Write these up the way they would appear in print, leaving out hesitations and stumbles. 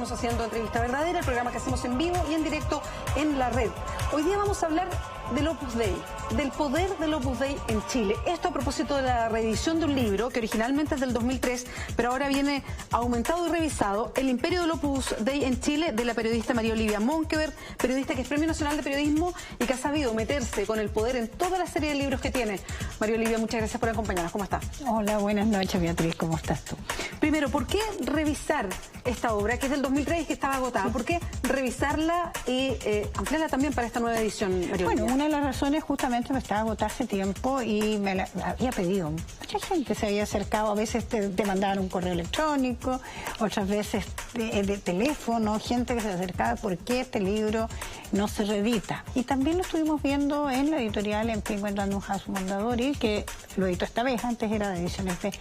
Estamos haciendo Entrevista Verdadera, el programa que hacemos en vivo y en directo en la red. Hoy día vamos a hablar del Opus Dei, del poder del Opus Dei en Chile. Esto a propósito de la reedición de un libro que originalmente es del 2003, pero ahora viene aumentado y revisado, El imperio del Opus Dei en Chile, de la periodista María Olivia Monkeberg, periodista que es Premio Nacional de Periodismo y que ha sabido meterse con el poder en toda la serie de libros que tiene. María Olivia, muchas gracias por acompañarnos. ¿Cómo estás? Hola, buenas noches, Beatriz. ¿Cómo estás tú? Primero, ¿por qué revisar esta obra, que es del 2003 y que estaba agotada? ¿Por qué revisarla y ampliarla también para esta nueva edición, María Olivia? Bueno, una de las razones justamente me estaba agotada hace tiempo y me la había pedido. Mucha gente se había acercado, a veces te mandaban un correo electrónico, otras veces de teléfono, gente que se acercaba, ¿por qué este libro no se reedita? Y también lo estuvimos viendo en la editorial en Penguin Random House Mondadori, que lo editó esta vez, antes era de Ediciones B.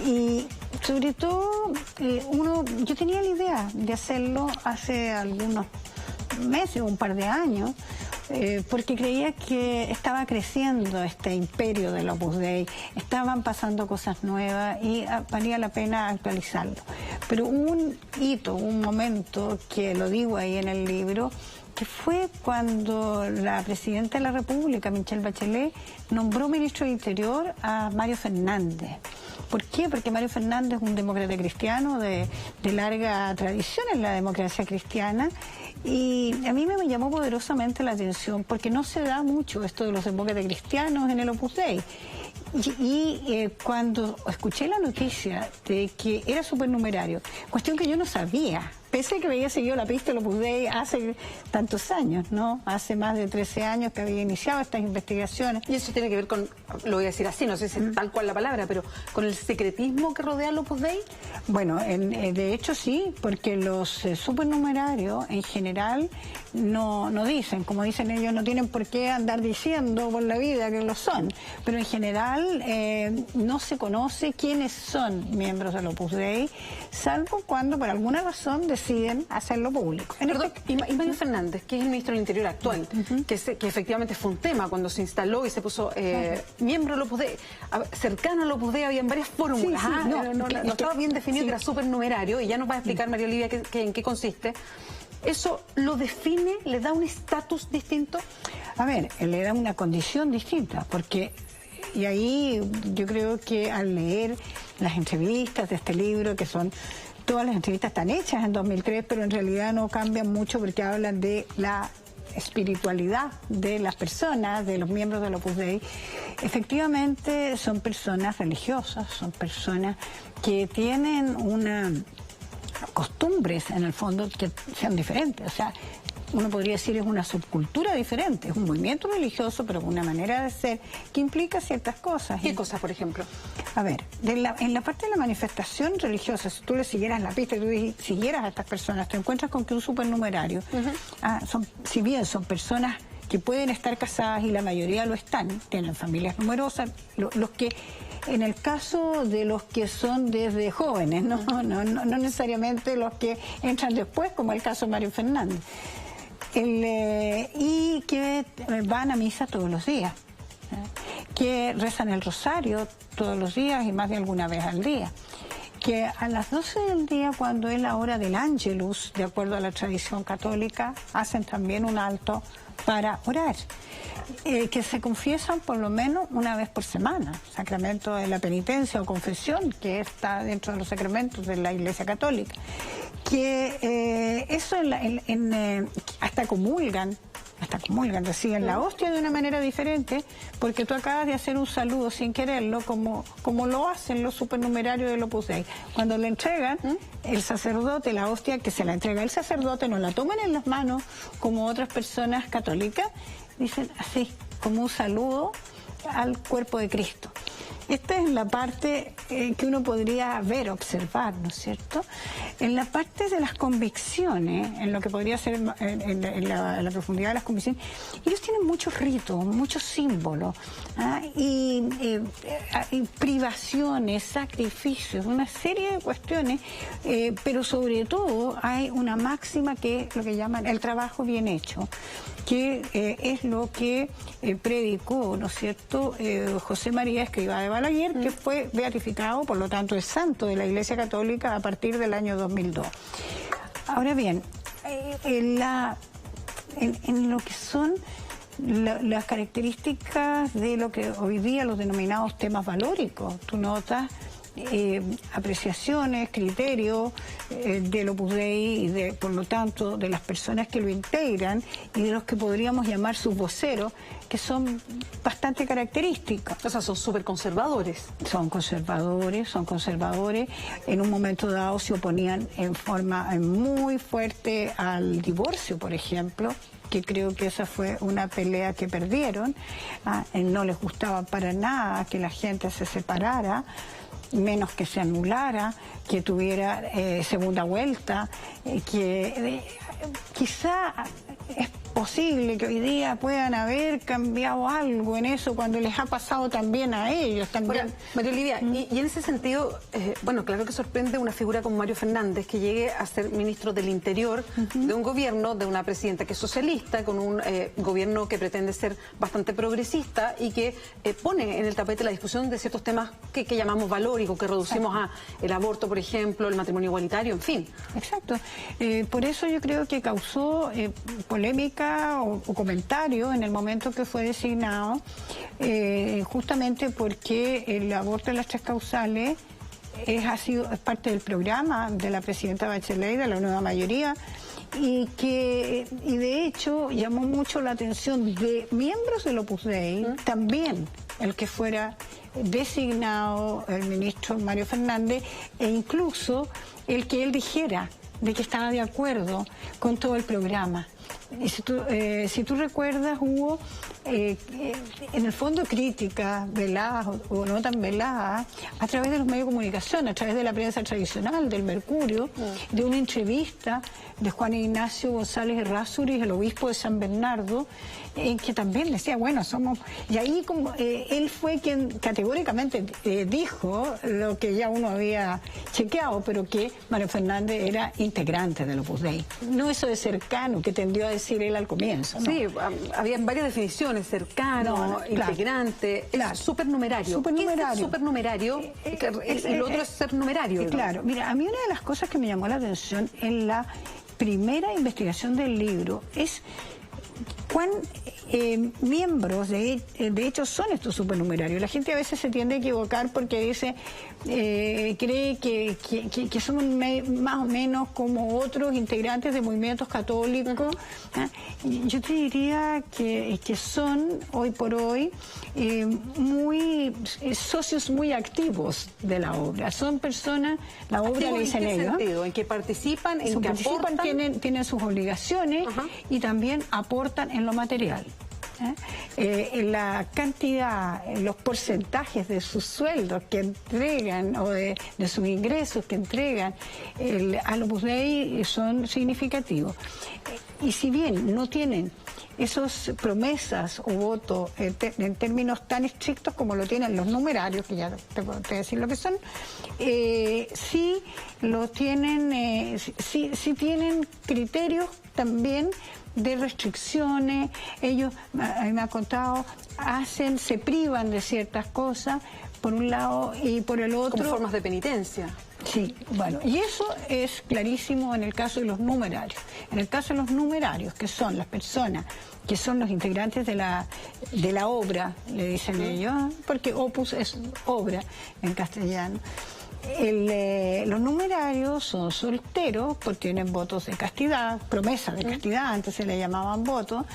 Y sobre todo, yo tenía la idea de hacerlo hace algunos meses, un par de años, porque creía que estaba creciendo este imperio del Opus Dei, estaban pasando cosas nuevas y valía la pena actualizarlo. Pero hubo un hito, un momento, que lo digo ahí en el libro, que fue cuando la presidenta de la República, Michelle Bachelet, nombró ministro de Interior a Mario Fernández. ¿Por qué? Porque Mario Fernández es un demócrata cristiano de larga tradición en la democracia cristiana, y a mí me llamó poderosamente la atención porque no se da mucho esto de los demócratas cristianos en el Opus Dei. Y cuando escuché la noticia de que era supernumerario, cuestión que yo no sabía, pese a que había seguido la pista del Opus Dei hace tantos años, ¿no? Hace más de 13 años que había iniciado estas investigaciones. Y eso tiene que ver con, lo voy a decir así, no sé si es tal cual la palabra, pero con el secretismo que rodea al Opus Dei. Bueno, de hecho sí, porque los supernumerarios en general no dicen, como dicen ellos, no tienen por qué andar diciendo por la vida que lo son, pero en general no se conoce quiénes son miembros del Opus Dei, salvo cuando por alguna razón deciden hacerlo público. Perdón, y Mario Fernández, que es el ministro del Interior actual, que efectivamente fue un tema cuando se instaló y se puso miembro del Opus Dei, cercano al Opus Dei, habían varias fórmulas. Sí, no estaba bien definido, que era supernumerario, y ya nos va a explicar María Olivia en qué consiste. ¿Eso lo define, le da un estatus distinto? A ver, le da una condición distinta, porque, y ahí yo creo que al leer las entrevistas de este libro, que son todas las entrevistas están hechas en 2003, pero en realidad no cambian mucho porque hablan de la espiritualidad de las personas, de los miembros del Opus Dei. Efectivamente son personas religiosas, son personas que tienen costumbres en el fondo que sean diferentes. O sea, uno podría decir es una subcultura diferente, es un movimiento religioso, pero con una manera de ser que implica ciertas cosas. ¿Qué cosas, por ejemplo? A ver, en la parte de la manifestación religiosa, si tú le siguieras la pista y tú siguieras a estas personas, te encuentras con que un supernumerario, si bien son personas que pueden estar casadas y la mayoría lo están, tienen familias numerosas, los que, en el caso de los que son desde jóvenes, no necesariamente los que entran después, como el caso de Mario Fernández, y que van a misa todos los días, que rezan el rosario todos los días y más de alguna vez al día, que a las 12 del día, cuando es la hora del Ángelus, de acuerdo a la tradición católica, hacen también un alto para orar, que se confiesan por lo menos una vez por semana, sacramento de la penitencia o confesión, que está dentro de los sacramentos de la Iglesia Católica, que eso hasta comulgan, reciben la hostia de una manera diferente, porque tú acabas de hacer un saludo sin quererlo, como lo hacen los supernumerarios del Opus Dei. Cuando le entregan el sacerdote la hostia, que se la entrega el sacerdote, no la toman en las manos como otras personas católicas, dicen así, como un saludo al cuerpo de Cristo. Esta es la parte que uno podría ver, observar, ¿no es cierto? En la parte de las convicciones, en lo que podría ser en la profundidad de las convicciones, ellos tienen muchos ritos, muchos símbolos, y privaciones, sacrificios, una serie de cuestiones, pero sobre todo hay una máxima que es lo que llaman el trabajo bien hecho, que es lo que predicó, ¿no es cierto?, José María Escrivá de Balaguer, que fue beatificado, por lo tanto es santo de la Iglesia Católica a partir del año 2002. Ahora bien, en lo que son las características de lo que hoy día los denominados temas valóricos, tú notas apreciaciones, criterios del Opus Dei y por lo tanto de las personas que lo integran y de los que podríamos llamar sus voceros, que son bastante característicos. O sea, son súper conservadores. Son conservadores. En un momento dado se oponían en forma muy fuerte al divorcio, por ejemplo, que creo que esa fue una pelea que perdieron. No les gustaba para nada que la gente se separara, menos que se anulara, que tuviera segunda vuelta, que quizá es posible que hoy día puedan haber cambiado algo en eso cuando les ha pasado también a ellos. También. Ahora, María Olivia, y en ese sentido, bueno, claro que sorprende una figura como Mario Fernández, que llegue a ser ministro del Interior de un gobierno, de una presidenta que es socialista, con un gobierno que pretende ser bastante progresista y que pone en el tapete la discusión de ciertos temas que llamamos valóricos, que reducimos a el aborto, por ejemplo, el matrimonio igualitario, en fin. Exacto. Por eso yo creo que causó polémica o comentario en el momento que fue designado, justamente porque el aborto de las 3 causales es parte del programa de la presidenta Bachelet, de la nueva mayoría, y de hecho llamó mucho la atención de miembros del Opus Dei, también el que fuera designado el ministro Mario Fernández, e incluso el que él dijera de que estaba de acuerdo con todo el programa. Y si tú recuerdas, hubo en el fondo críticas veladas o no tan veladas a través de los medios de comunicación, a través de la prensa tradicional, del Mercurio, de una entrevista de Juan Ignacio González Errázuriz, el obispo de San Bernardo, en que también decía, bueno, somos... Y ahí como él fue quien categóricamente dijo lo que ya uno había chequeado, pero que Mario Fernández era integrante del Opus Dei. No eso de cercano que tendió a decir él al comienzo, ¿no? Sí, había varias definiciones, cercano, integrante, claro, supernumerario. Supernumerario. ¿Qué es supernumerario? El otro es ser numerario. Claro, mira, a mí una de las cosas que me llamó la atención en la primera investigación del libro es cuán miembros de hecho son estos supernumerarios. La gente a veces se tiende a equivocar porque dice, cree que son más o menos como otros integrantes de movimientos católicos. Yo te diría que son hoy por hoy socios muy activos de la obra. Son personas, la obra le dicen ellos. ¿En qué sentido? ¿En que participan? ¿En que aportan? Tienen sus obligaciones y también aportan en lo material. La cantidad, los porcentajes de sus sueldos que entregan o de sus ingresos que entregan al Opus Dei son significativos. Y si bien no tienen esas promesas o votos en términos tan estrictos como lo tienen los numerarios, que ya te puedo decir lo que son, sí lo tienen, sí tienen criterios también de restricciones. Ellos, a mí me ha contado, se privan de ciertas cosas por un lado y por el otro. Como formas de penitencia. Sí, bueno, y eso es clarísimo en el caso de los numerarios. En el caso de los numerarios, que son las personas que son los integrantes de la obra, le dicen ellos, porque opus es obra en castellano. Los numerarios son solteros porque tienen votos de castidad, promesa de castidad, antes se le llamaban votos,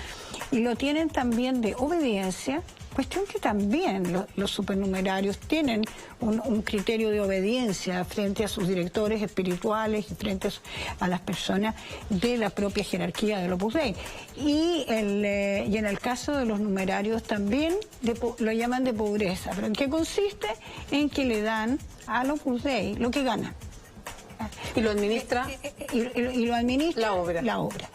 y lo tienen también de obediencia, cuestión que también los supernumerarios tienen un criterio de obediencia frente a sus directores espirituales y frente a las personas de la propia jerarquía del Opus Dei. Y en el caso de los numerarios también lo llaman de pobreza. ¿Pero en qué consiste? En que le dan al Opus Dei lo que ganan. Y lo administra, y lo administra la obra.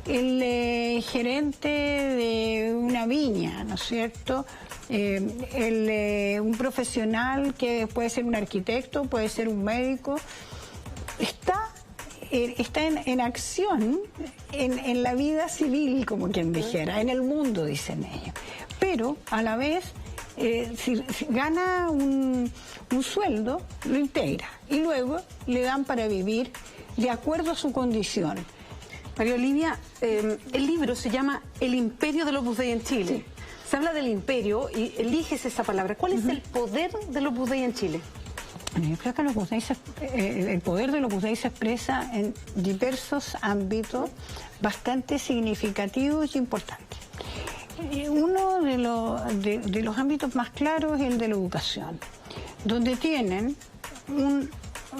El gerente de una viña, ¿no es cierto? Un profesional que puede ser un arquitecto, puede ser un médico, está en acción en la vida civil, como quien dijera, en el mundo, dicen ellos. Pero a la vez, si gana un sueldo, lo integra y luego le dan para vivir de acuerdo a su condición. María Olivia, el libro se llama El imperio del Opus Dei en Chile. Sí. Se habla del imperio y eliges esa palabra. ¿Cuál es el poder del Opus Dei en Chile? Yo creo que el poder del Opus Dei se expresa en diversos ámbitos bastante significativos y importantes. Uno de los ámbitos más claros es el de la educación, donde tienen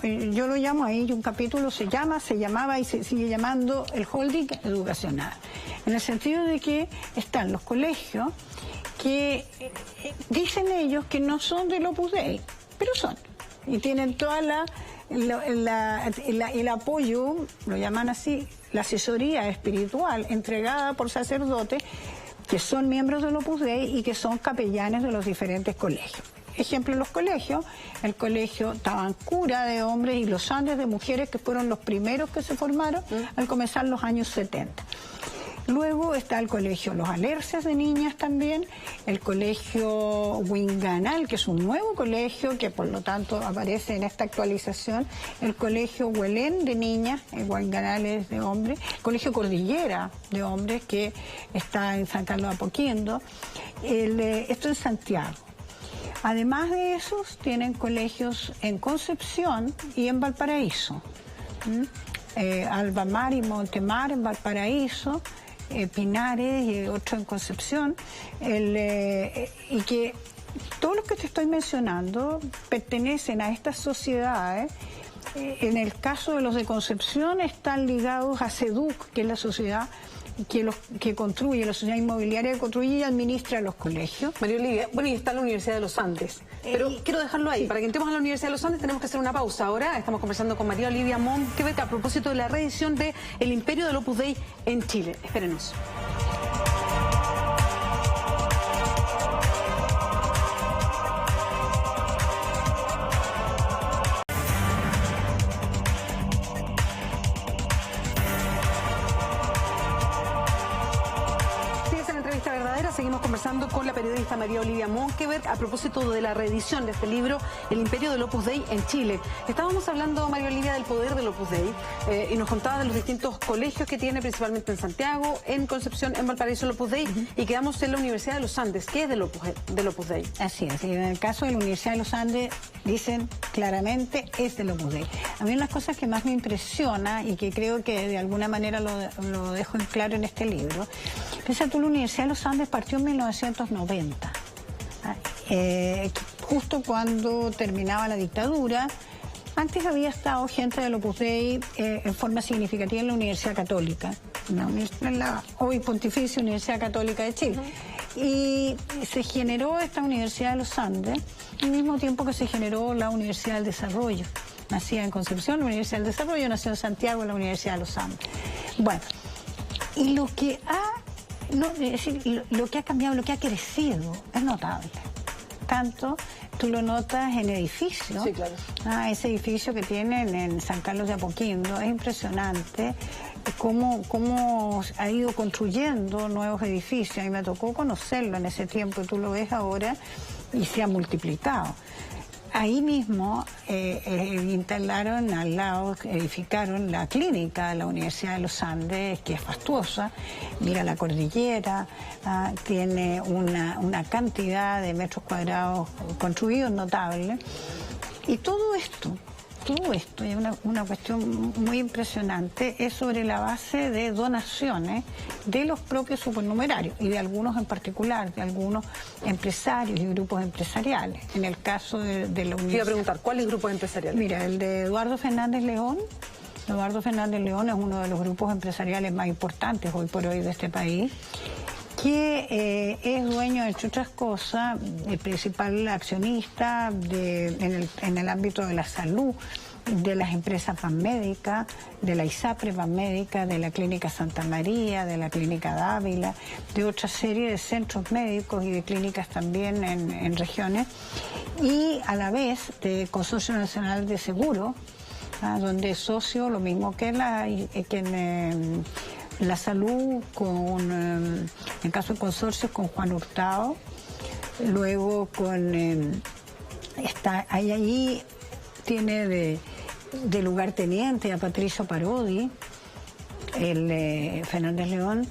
yo lo llamo ahí, un capítulo se llamaba y se sigue llamando el holding educacional, en el sentido de que están los colegios que dicen ellos que no son del Opus Dei, pero son. Y tienen toda el apoyo, lo llaman así, la asesoría espiritual entregada por sacerdotes que son miembros del Opus Dei y que son capellanes de los diferentes colegios. Ejemplo, en los colegios, el colegio Tabancura de hombres y los Andes de mujeres, que fueron los primeros que se formaron al comenzar los años 70. Luego está el colegio Los Alerces de niñas también, el colegio Huinganal, que es un nuevo colegio que por lo tanto aparece en esta actualización, el colegio Huelén de niñas, el Huinganal es de hombres, el colegio Cordillera de hombres que está en San Carlos de Apoquindo, esto en Santiago. Además de esos, tienen colegios en Concepción y en Valparaíso. Albamar y Montemar en Valparaíso, Pinares y otro en Concepción, y que todos los que te estoy mencionando pertenecen a estas sociedades. En el caso de los de Concepción están ligados a SEDUC, que es la sociedad que construye, la sociedad inmobiliaria que construye y administra los colegios. María Olivia, bueno, y está la Universidad de los Andes, pero quiero dejarlo ahí. Sí. Para que entremos a la Universidad de los Andes tenemos que hacer una pausa. Ahora estamos conversando con María Olivia Monkeberg a propósito de la reedición de El imperio del Opus Dei en Chile. Espérenos. Seguimos conversando con la periodista María Olivia Monkeberg a propósito de la reedición de este libro, El imperio del Opus Dei en Chile. Estábamos hablando, María Olivia, del poder del Opus Dei y nos contaba de los distintos colegios que tiene, principalmente en Santiago, en Concepción, en Valparaíso el Opus Dei, y quedamos en la Universidad de los Andes, que es del Opus Dei. Así es, y en el caso de la Universidad de los Andes dicen claramente es del Opus Dei. A mí una de las cosas que más me impresiona y que creo que de alguna manera lo dejo en claro en este libro, piensa tú, la Universidad de los Andes partió en 1990, justo cuando terminaba la dictadura. Antes había estado gente del Opus Dei en forma significativa en la Universidad Católica, en la hoy Pontificia Universidad Católica de Chile. Y se generó esta Universidad de los Andes al mismo tiempo que se generó la Universidad del Desarrollo. Nacía en Concepción, la Universidad del Desarrollo, nació en Santiago, la Universidad de los Andes. Bueno, y lo que ha cambiado, lo que ha crecido es notable. Tanto tú lo notas en edificios. Sí, claro. Ese edificio que tienen en San Carlos de Apoquindo es impresionante cómo ha ido construyendo nuevos edificios. A mí me tocó conocerlo en ese tiempo y tú lo ves ahora y se ha multiplicado. Ahí mismo instalaron al lado, edificaron la clínica de la Universidad de los Andes, que es fastuosa. Mira la cordillera, tiene una cantidad de metros cuadrados construidos notable. Y todo esto, y una cuestión muy impresionante, es sobre la base de donaciones de los propios supernumerarios y de algunos en particular, de algunos empresarios y grupos empresariales. En el caso de la universidad. Iba a preguntar, ¿cuáles grupos empresariales? Mira, el de Eduardo Fernández León. Eduardo Fernández León es uno de los grupos empresariales más importantes hoy por hoy de este país, que es dueño, entre otras cosas, el principal accionista en el ámbito de la salud, de las empresas Banmédica, de la ISAPRE Banmédica, de la Clínica Santa María, de la Clínica Dávila, de otra serie de centros médicos y de clínicas también en regiones, y a la vez de Consorcio Nacional de Seguro, donde es socio, lo mismo que en la salud, en el caso de consorcios con Juan Hurtado, luego con ahí tiene de lugarteniente a Patricio Parodi, el Fernández León,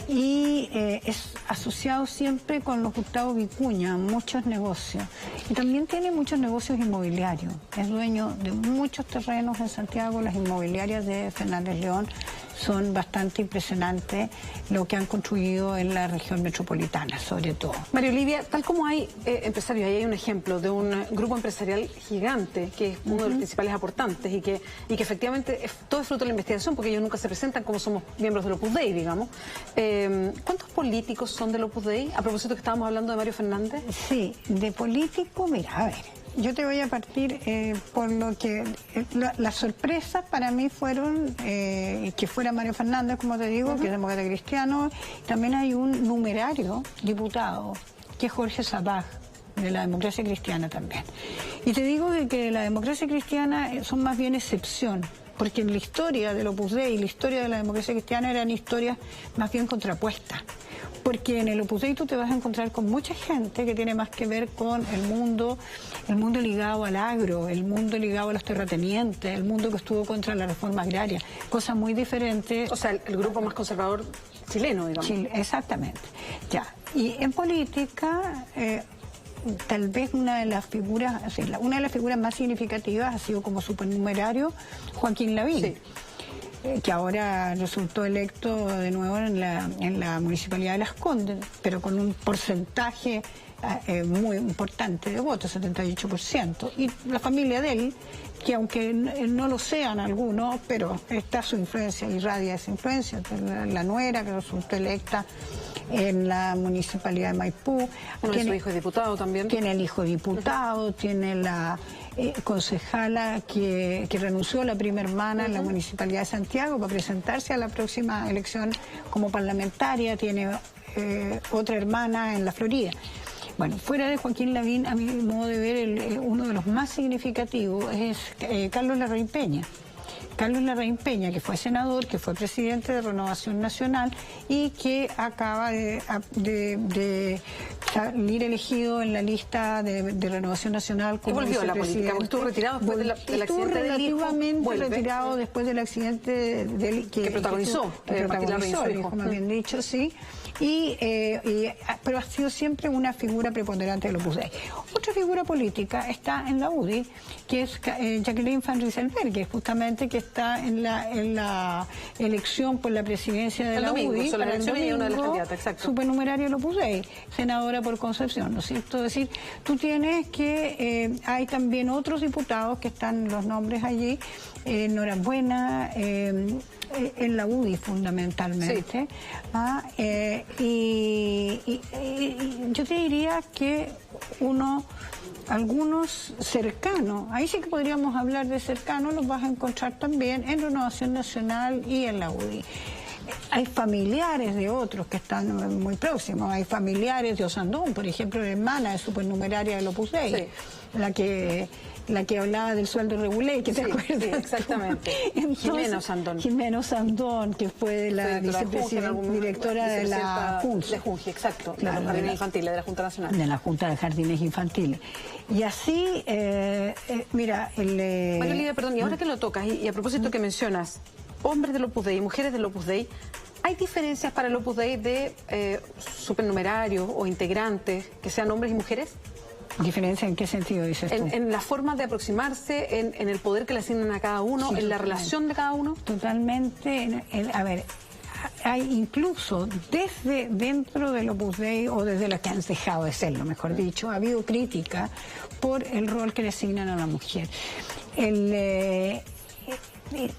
y es asociado siempre con los Gustavo Vicuña, muchos negocios. Y también tiene muchos negocios inmobiliarios. Es dueño de muchos terrenos en Santiago. Las inmobiliarias de Fernández León son bastante impresionantes, lo que han construido en la región metropolitana, sobre todo. María Olivia, tal como hay empresarios, ahí hay un ejemplo de un grupo empresarial gigante, que es uno de los principales aportantes y que efectivamente todo es fruto de la investigación, porque ellos nunca se presentan como somos miembros del Opus Dei, digamos. ¿Cuántos políticos son del Opus Dei? A propósito que estábamos hablando de Mario Fernández. Sí, de político, mira, a ver. Yo te voy a partir por lo que... las sorpresas para mí fueron que fuera Mario Fernández, como te digo, que es demócrata cristiano. También hay un numerario diputado, que es Jorge Sabaj, de la democracia cristiana también. Y te digo que la democracia cristiana son más bien excepción, porque en la historia del Opus Dei y la historia de la democracia cristiana eran historias más bien contrapuestas. Porque en el Opus Dei tú te vas a encontrar con mucha gente que tiene más que ver con el mundo ligado al agro, el mundo ligado a los terratenientes, el mundo que estuvo contra la reforma agraria, cosas muy diferentes. O sea, el grupo más conservador chileno, digamos. Chile, exactamente. Ya. Y en política, tal vez una de las figuras más significativas ha sido como supernumerario Joaquín Lavín. Sí. Que ahora resultó electo de nuevo en la Municipalidad de Las Condes, pero con un porcentaje muy importante de votos, 78%. Y la familia de él, que aunque no lo sean algunos, pero está su influencia, irradia esa influencia, la nuera que resultó electa en la Municipalidad de Maipú. Uno de sus hijos diputado también. Tiene el hijo diputado, tiene la concejala que renunció a la prima hermana en la Municipalidad de Santiago para presentarse a la próxima elección como parlamentaria, tiene otra hermana en la Florida. Bueno, fuera de Joaquín Lavín, a mi modo de ver, uno de los más significativos es Carlos Larraín Peña. Carlos Larraín Peña, que fue senador, que fue presidente de Renovación Nacional y que acaba de salir elegido en la lista de Renovación Nacional como volvió a la política, estuvo retirado después del accidente estuvo relativamente retirado después del accidente que protagonizó el hijo, más bien dicho, sí. Pero ha sido siempre una figura preponderante del Opus Dei. Otra figura política está en la UDI, que es Jacqueline Van Rieselberghe, justamente, que está en la elección por la presidencia de la UDI. Son las elecciones y una de las candidatas, exacto. Supernumerario del Opus Dei, senadora por Concepción, ¿no es cierto? Es decir, tú tienes que hay también otros diputados que están los nombres allí, Norambuena, en la UDI fundamentalmente. Sí. Y yo te diría que algunos cercanos, ahí sí que podríamos hablar de cercanos, los vas a encontrar también en Renovación Nacional y en la UDI. Hay familiares de otros que están muy próximos, hay familiares de Osandón, por ejemplo, la hermana de supernumeraria del Opus Dei, sí. la que hablaba del sueldo regulé, que te acuerdas. Sí, exactamente. Jimena Osandón, que fue de la vicepresidenta, directora de la Junta. De Junji, exacto, claro, de los jardines infantiles, de la Junta Nacional. De la Junta de Jardines Infantiles. Y así, mira, María Olivia, perdón, y ahora que lo tocas, y a propósito que mencionas, hombres del Opus Dei, mujeres del Opus Dei, ¿hay diferencias para el Opus Dei de supernumerarios o integrantes que sean hombres y mujeres? ¿Diferencia en qué sentido dices tú? En la forma de aproximarse, en el poder que le asignan a cada uno, sí, en la relación de cada uno. Totalmente. A ver, hay incluso desde dentro del Opus Dei, o desde las que han dejado de serlo, mejor dicho, ha habido crítica por el rol que le asignan a la mujer.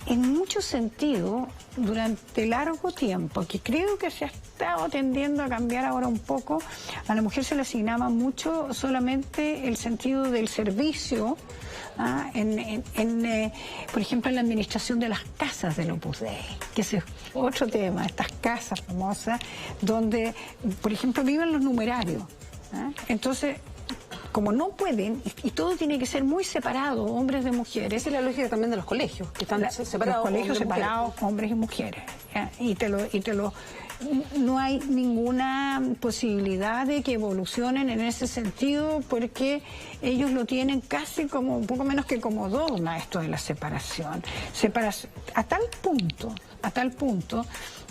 En muchos sentidos, durante largo tiempo, que creo que se ha estado tendiendo a cambiar ahora un poco, a la mujer se le asignaba mucho solamente el sentido del servicio, por ejemplo, en la administración de las casas del Opus Dei, que ese es otro tema, estas casas famosas, donde, por ejemplo, viven los numerarios. Entonces, como no pueden, y todo tiene que ser muy separado, hombres de mujeres. Esa es la lógica también de los colegios, que están separados. Los colegios separados, hombres y mujeres. Y te lo no hay ninguna posibilidad de que evolucionen en ese sentido, porque ellos lo tienen casi como, un poco menos que como dogma, esto de la separación. A tal punto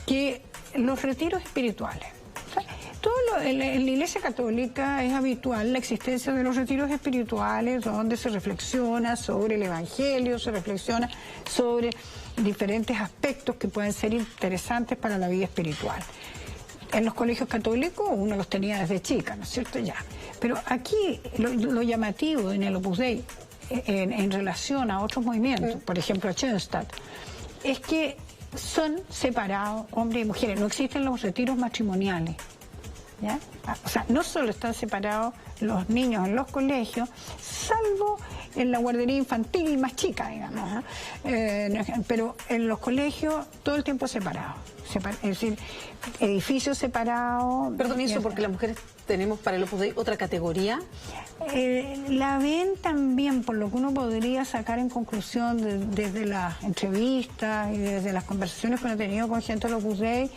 que los retiros espirituales, en la Iglesia Católica es habitual la existencia de los retiros espirituales, donde se reflexiona sobre el Evangelio, se reflexiona sobre diferentes aspectos que pueden ser interesantes para la vida espiritual. En los colegios católicos uno los tenía desde chica, ¿no es cierto? Ya. Pero aquí lo llamativo en el Opus Dei, en relación a otros movimientos, por ejemplo a Schoenstatt, es que son separados hombres y mujeres, no existen los retiros matrimoniales. ¿Ya? O sea, no solo están separados los niños en los colegios, salvo en la guardería infantil más chica, digamos, pero en los colegios todo el tiempo separados. Es decir, edificios separados. Perdón, eso porque las mujeres tenemos para el Opus Dei otra categoría. La ven también, por lo que uno podría sacar en conclusión desde las entrevistas y desde las conversaciones que uno ha tenido con gente del Opus Dei.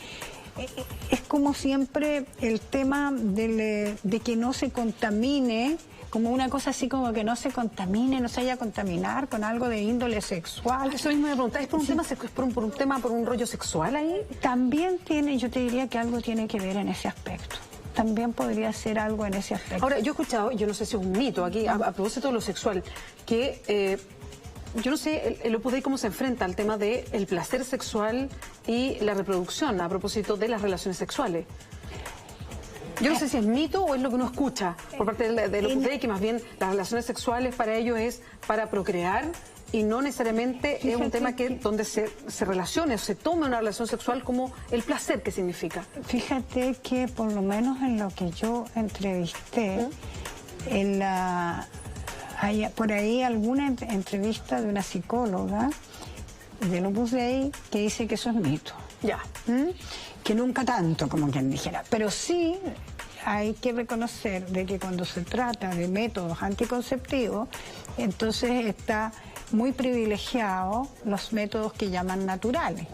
Es como siempre el tema de que no se contamine, como una cosa así como que no se contamine, no se vaya a contaminar con algo de índole sexual. Eso mismo me preguntaba, ¿es por un tema, por un rollo sexual ahí? También tiene, yo te diría que algo tiene que ver en ese aspecto. También podría ser algo en ese aspecto. Ahora, yo he escuchado, yo no sé si es un mito aquí, a propósito de lo sexual, que yo no sé el Opus Dei cómo se enfrenta al tema del placer sexual y la reproducción a propósito de las relaciones sexuales. Yo no sé si es mito o es lo que uno escucha por parte del Opus Dei, que más bien las relaciones sexuales para ellos es para procrear y no necesariamente es un tema donde se relacione o se tome una relación sexual como el placer que significa. Fíjate que por lo menos en lo que yo entrevisté, hay por ahí alguna entrevista de una psicóloga del Opus Dei que dice que eso es mito. Ya. Que nunca tanto, como quien dijera. Pero sí hay que reconocer de que cuando se trata de métodos anticonceptivos, entonces está muy privilegiado los métodos que llaman naturales.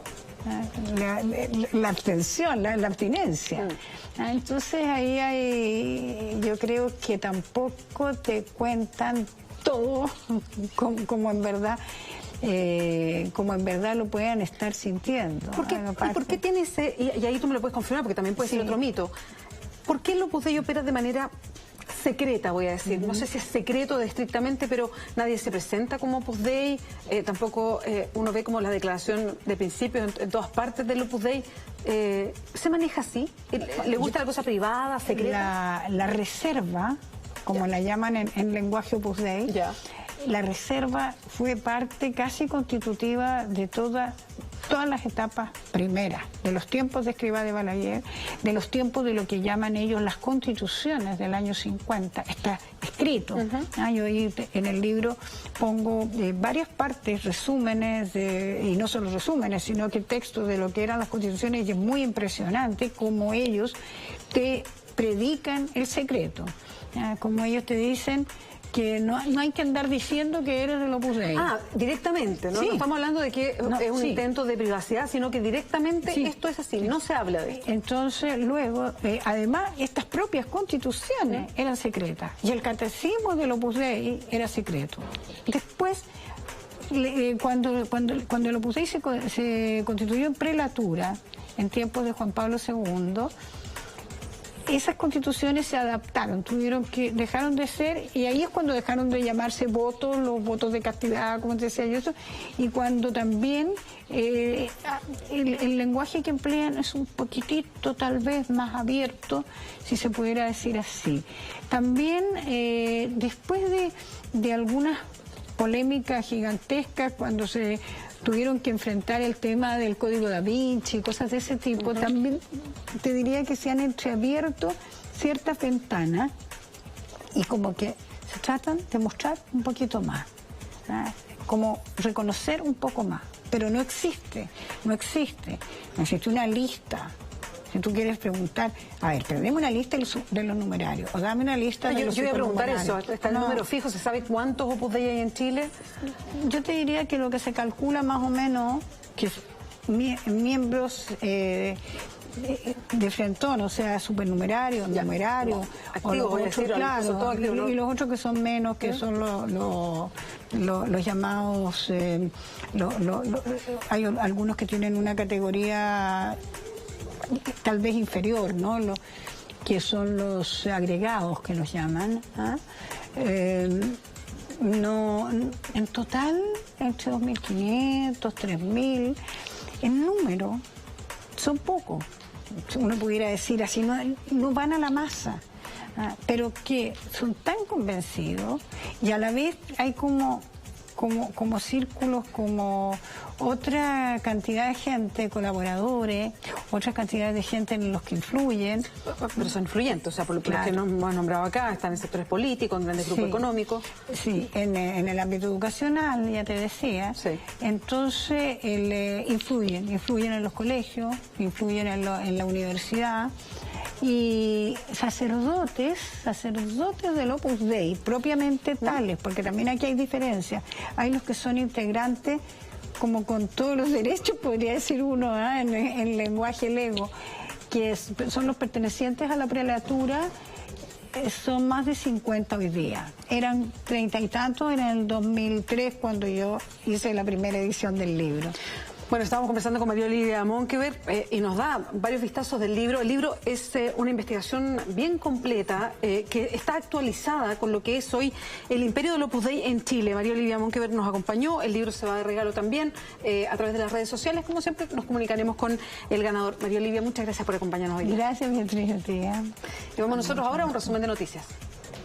La abstención, la abstinencia. Entonces ahí yo creo que tampoco te cuentan todo como en verdad lo puedan estar sintiendo. ¿Por qué tiene ese, y ahí tú me lo puedes confirmar porque también puede ser otro mito, ¿por qué el Opus Dei opera de manera secreta, voy a decir? No sé si es secreto estrictamente, pero nadie se presenta como Opus Dei, tampoco uno ve como la declaración de principios en todas partes del Opus Dei. ¿Se maneja así? ¿Le gusta la cosa privada, secreta? La reserva, como la llaman en lenguaje Opus Dei, la reserva fue parte casi constitutiva de todas las etapas primeras, de los tiempos de Escrivá de Balaguer, de los tiempos de lo que llaman ellos las constituciones del año 50. Está escrito. Yo ahí en el libro pongo varias partes, resúmenes, y no solo resúmenes, sino que textos de lo que eran las constituciones, y es muy impresionante cómo ellos te predican el secreto, como ellos te dicen que no hay que andar diciendo que eres del Opus Dei. Directamente, ¿no? Sí. No estamos hablando de que es un intento de privacidad, sino que directamente esto es así, no se habla de esto. Entonces, luego, además, estas propias constituciones eran secretas, y el catecismo del Opus Dei era secreto. Después, cuando el Opus Dei se constituyó en prelatura, en tiempos de Juan Pablo II, esas constituciones se adaptaron, dejaron de ser, y ahí es cuando dejaron de llamarse votos, los votos de castidad, como te decía yo, eso, y cuando también el lenguaje que emplean es un poquitito tal vez más abierto, si se pudiera decir así. También después de algunas polémicas gigantescas, cuando se tuvieron que enfrentar el tema del Código Da Vinci, cosas de ese tipo, también te diría que se han entreabierto ciertas ventanas y como que se tratan de mostrar un poquito más, como reconocer un poco más, pero no existe una lista. Si tú quieres preguntar, a ver, pero dame una lista de los numerarios, o dame una lista de los Yo voy a preguntar eso, supernumerarios. ¿está el número fijo? ¿Se sabe cuántos Opus Dei hay en Chile? Yo te diría que lo que se calcula más o menos, que miembros de frentón, o sea, supernumerario, numerario, o los otros, claro, y los otros que son menos, que son los llamados, hay algunos que tienen una categoría tal vez inferior, ¿no? Que son los agregados, que los llaman. No, en total, entre 2.500, 3.000, en número, son pocos. Uno pudiera decir así, no van a la masa, pero que son tan convencidos, y a la vez hay como círculos, como otra cantidad de gente, colaboradores, otra cantidad de gente en los que influyen. Pero son influyentes, o sea, por lo claro, que nos hemos nombrado acá, están en sectores políticos, en grandes grupos económicos. Sí, en el ámbito educacional, ya te decía. Sí. Entonces, influyen en los colegios, influyen en la universidad. Y sacerdotes del Opus Dei, propiamente tales, porque también aquí hay diferencias. Hay los que son integrantes, como con todos los derechos, podría decir uno, en lenguaje lego, que son los pertenecientes a la prelatura. Son más de 50 hoy día. Eran 30 y tantos en el 2003, cuando yo hice la primera edición del libro. Bueno, estábamos conversando con María Olivia Monkever y nos da varios vistazos del libro. El libro es una investigación bien completa que está actualizada con lo que es hoy el imperio del Opus Dei en Chile. María Olivia Monkever nos acompañó, el libro se va de regalo también a través de las redes sociales. Como siempre, nos comunicaremos con el ganador. María Olivia, muchas gracias por acompañarnos hoy. Gracias, Beatriz. Y vamos nosotros ahora a un resumen de noticias.